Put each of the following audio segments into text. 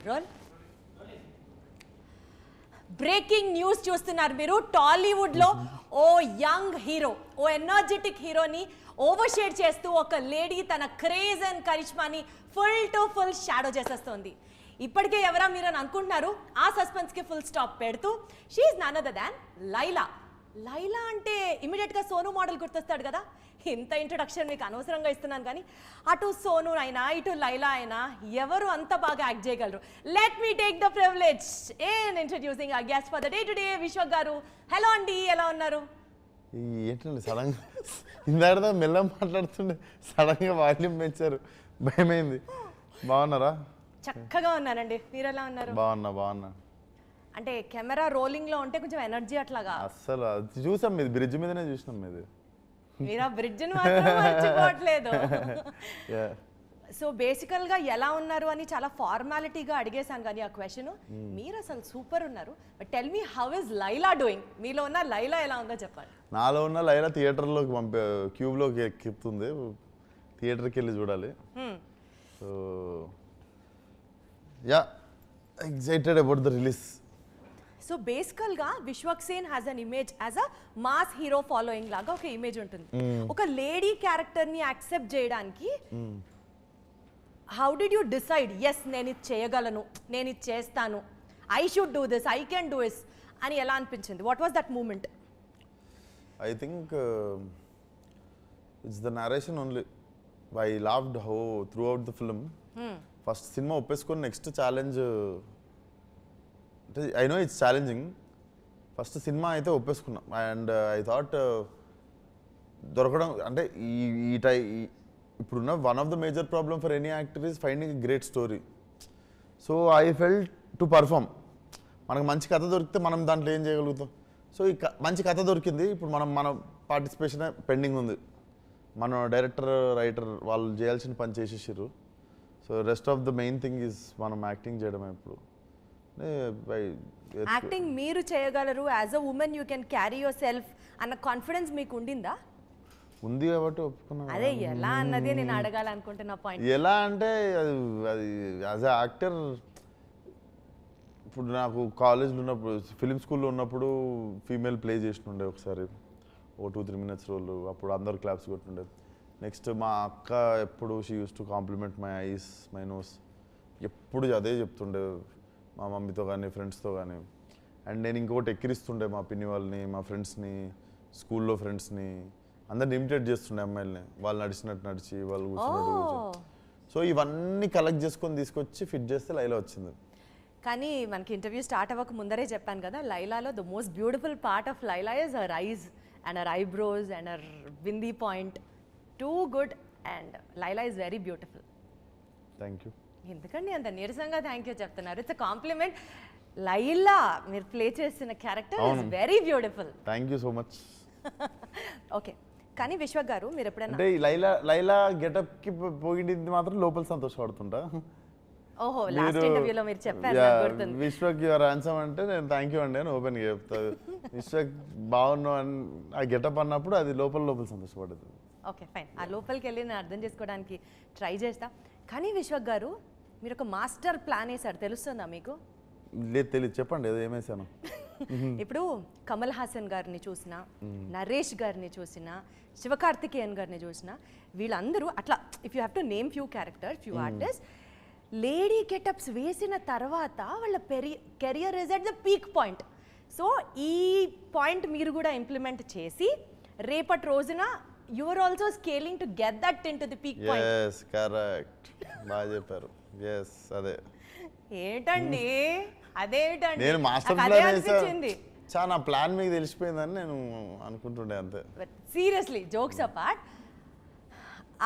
Role. Breaking news చూస్తున్నారు మీరు. టాలీవుడ్ లో ఓ యంగ్ హీరో, ఓ ఎనర్జెటిక్ హీరోని ఓవర్ షేడ్ చేస్తూ ఒక లేడీ తన క్రేజ్ అండ్ కరిష్మాని ఫుల్ టు ఫుల్ షాడో చేసేస్తోంది. ఇప్పటికే ఎవరా మీరు అని అనుకుంటున్నారు. ఆ సస్పెన్స్ కి ఫుల్ స్టాప్ పెడుతూ she is none other than Laila. Laila అంటే ఇమీడియట్ గా సోను మోడల్ గుర్తొస్తాడు కదా. ఇంత ఇంట్రొడక్షన్ మీకు అనవసరంగా ఇస్తున్నాను కానీ అటు సోను అయినా ఇటు లైలా అయినా ఎవరు అంత బాగా యాక్ట్ చేయగలరు. Let me take the privilege in introducing our guest for the day today, Vishwak గారు. హలో అండి, ఎలా ఉన్నారు? ఏంటండి సడన్ గా ఇందాక మెల్ల మాట్లాడుతుండే సడన్ గా వాల్యూమ్ పెంచారు, భయమైంది. బాగున్నారా? చక్కగా ఉన్నానండి, మీరు ఎలా ఉన్నారు? బాగున్నా. అంటే కెమెరా రోలింగ్ లో ఉంటే కొంచెం ఎనర్జీ అట్లాగా. అస్సలు అది చూసాం, మీది బ్రిడ్జ్ మీదనే చూసినాం. మీది మీరు ఆ బ్రిడ్జ్ మాత్రం మర్చిపోవట్లేదు. సో బేసికల్ గా ఎలా ఉన్నారు అని చాలా ఫార్మాలిటీగా అడిగేశాను కానీ ఆ క్వశ్చన్, మీరు అసలు సూపర్ ఉన్నారు. But tell me, how is Laila doing? మీలో ఉన్న లైలా ఎలా ఉందో చెప్పండి. నాలో ఉన్న లైలా థియేటర్లోకి క్యూబ్లోకి ఎక్కుతుంది, థియేటర్కి వెళ్ళి చూడాలి. So yeah, excited about the release. So బేసికల్ గా Vishwak Sen has an image as a mass hero following లాగా ఒక ఇమేజ్ ఉంటుంది. ఒక లేడీ క్యారెక్టర్ ని యాక్సెప్ట్ చేయడానికి how did you decide, yes నేను ఇది చేయగలను, నేను ఇది చేస్తాను, I should do this, I can do this అని ఎలా అనిపించింది? What was that moment? I think it's the narration only. I loved how through out the film. First cinema ఒప్పేసుకొని నెక్స్ట్ ఛాలెంజ్ అంటే I know it's challenging. First cinema అయితే ఒప్పేసుకున్నా. And I thought దొరకడం అంటే ఇప్పుడున్న one of the major problem for any actor is finding a great story. So I felt to perform. మనకు మంచి కథ దొరికితే మనం దాంట్లో ఏం చేయగలుగుతాం. సో ఈ మంచి కథ దొరికింది, ఇప్పుడు మన పార్టిసిపేషన్ పెండింగ్ ఉంది. మన డైరెక్టర్, రైటర్ వాళ్ళు చేయాల్సిన పని చేసేసారు. So rest of the main thing is మనం యాక్టింగ్ చేయడమే. ఇప్పుడు యాక్టింగ్ మీరు చేయగలరు, as a women you can carry your self అన్న కాన్ఫిడెన్స్ మీకు ఉండిందా? ఉంది కాబట్టి ఒప్పుకున్నా. అదే ఎలా అన్నది నేను అడగాలనుకుంటున్నా పాయింట్. ఎలా అంటే అది యాజ్ అ యాక్టర్, ఇప్పుడు నాకు కాలేజ్లో ఉన్నప్పుడు, ఫిలిం స్కూల్లో ఉన్నప్పుడు ఫీమేల్ ప్లే చేసినుండే ఒకసారి, ఓ 2-3 minutes రోల్. అప్పుడు అందరు క్లాప్స్ కొట్టుండే. నెక్స్ట్ మా అక్క ఎప్పుడు she used to compliment my eyes, my nose, ఎప్పుడు అదే చెప్తుండే మా మమ్మీతో కానీ ఫ్రెండ్స్తో కానీ. అండ్ నేను ఇంకొకటి ఎక్కిరిస్తుండే మా పిన్ని వాళ్ళని, మా ఫ్రెండ్స్ని, స్కూల్లో ఫ్రెండ్స్ని, అందరిని ఇమిటేట్ చేస్తుండే అమ్మాయిల్ని. వాళ్ళు నడిచినట్టు నడిచి, వాళ్ళు కూర్చున్నట్టు కూర్చొని. సో ఇవన్నీ కలెక్ట్ చేసుకొని తీసుకొచ్చి ఫిట్ చేస్తే లైలా వచ్చింది. కానీ మనకి ఇంటర్వ్యూ స్టార్ట్ అవ్వక ముందరే చెప్పాను కదా, లైలాలో the most beautiful part of Laila is her eyes and her eyebrows and her bindi point. Too good and Laila is very beautiful. Thank you. ఎందుకండి అంత నీరసంగా థ్యాంక్ యూ చెప్తున్నారు? It's a compliment. లైలా మీరు ప్లే చేసిన character is very beautiful. Thank you so much. Okay, కానీ విశ్వక్ గారు మీరు ఎప్పుడైనా అంటే లైలా గెటప్ కి పోయింది మాత్రం లోపల సంతోషపడుతుంటా. ఓహో, లాస్ట్ ఇంటర్వ్యూలో మీరు చెప్పారు, విశ్వక్ యువర్ హ్యాండ్సమ్ అంటే నేను థ్యాంక్ యూ అండి అని ఓపెన్ గా చెప్తా. విశ్వక్ బాగున్నావు అని ఆ గెటప్ అన్నప్పుడు అది లోపల సంతోషపడుతుంది. ఓకే ఫైన్, ఆ లోపలికి వెళ్ళి నేను అర్థం చేసుకోవడానికి ట్రై చేస్తా. కానీ విశ్వక్ గారు మీరు ఒక మాస్టర్ ప్లాన్ వేసారు, తెలుస్తుందా మీకు? లేదు, తెలియదు, చెప్పండి ఏమేసాను. ఇప్పుడు కమల్ హాసన్ గారిని చూసినా, నరేష్ గారిని చూసినా, శివకార్తికేయన్ గారిని చూసినా, వీళ్ళందరూ అట్లా if you have to name few characters, few artist, lady getups వేసిన తర్వాత వాళ్ళ career is at the peak point. So ఈ పాయింట్ మీరు కూడా ఇంప్లిమెంట్ చేసి రేపటి రోజున you are also scaling to get that into the peak point. Yes, correct. బాగా చెప్పారు. yes, అదే. ఏంటండి అదేంటండి, నేను మాస్టర్ ప్లాన్ వేసాను. చాలా ప్లాన్ మీకు తెలిసిపోయిందని నేను అనుకుంటుండే అంతే. సీరియస్లీ జోక్స్ అపార్ట్,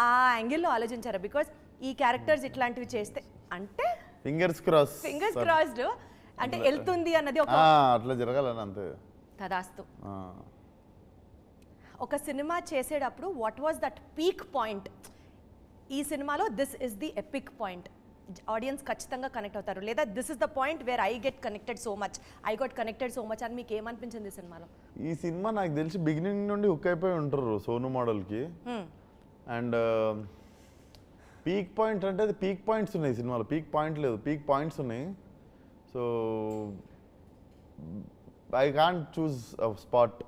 ఆ యాంగిల్లో ఆలోచించారా? బికాస్ ఈ క్యారెక్టర్స్ ఇట్లాంటివి చేస్తే అంటే ఫింగర్స్ క్రాస్డ్ అంటే వెళ్తుంది అన్నది ఒక అట్లా జరగాలని అంతే. తదాస్తు. ఒక సినిమా చేసేటప్పుడు what was that peak point? ఈ సినిమాలో this is the epic point, audience ఖచ్చితంగా కనెక్ట్ అవుతారు, లేదా this is the point where I get connected so much, I got connected so much అని మీకు ఏమనిపించింది ఈ సినిమాలో? ఈ సినిమా నాకు తెలిసి బిగినింగ్ నుండి హుక్ అయిపోయి ఉంటారు సోను మోడల్కి. అండ్ పీక్ పాయింట్ అంటే అది పీక్ పాయింట్స్ ఉన్నాయి సినిమాలో, పీక్ పాయింట్ లేదు, పీక్ పాయింట్స్ ఉన్నాయి. So I can't choose spot,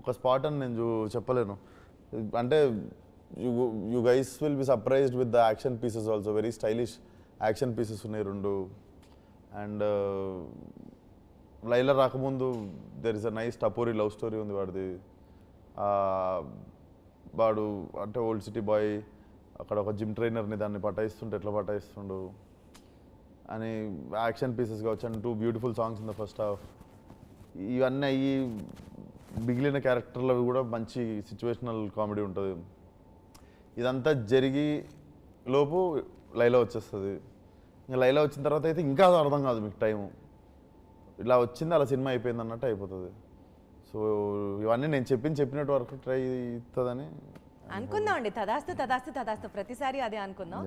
ఒక స్పాట్ అని నేను చెప్పలేను. అంటే you guys will be surprised with the action pieces also, very stylish action pieces ఉన్నాయి 2. అండ్ లైలా రాకముందు there is a nice tapori love story ఉంది వాడిది. వాడు అంటే ఓల్డ్ సిటీ బాయ్, అక్కడ ఒక జిమ్ ట్రైనర్ని దాన్ని పటాయిస్తుంటే ఎట్లా పటాయిస్తుండు అని యాక్షన్ పీసెస్ కావచ్చు. And 2 beautiful songs in the first half. ఇవన్నీ అయ్యి మిగిలిన క్యారెక్టర్లు కూడా మంచి సిచ్యువేషనల్ కామెడీ ఉంటుంది. ఇదంతా జరిగి లోపు లైలా వచ్చేస్తుంది. ఇంకా లైలా వచ్చిన తర్వాత అయితే ఇంకా అర్థం కాదు మీకు టైము, ఇలా వచ్చింది అలా సినిమా అయిపోయింది అన్నట్టు అయిపోతుంది. సో ఇవన్నీ నేను చెప్పినట్టు వరకు ట్రై అవుతుందని అనుకుందాం అండి. తదాస్తు తదాస్తు తదాస్తు, ప్రతిసారి అదే అనుకుందాం.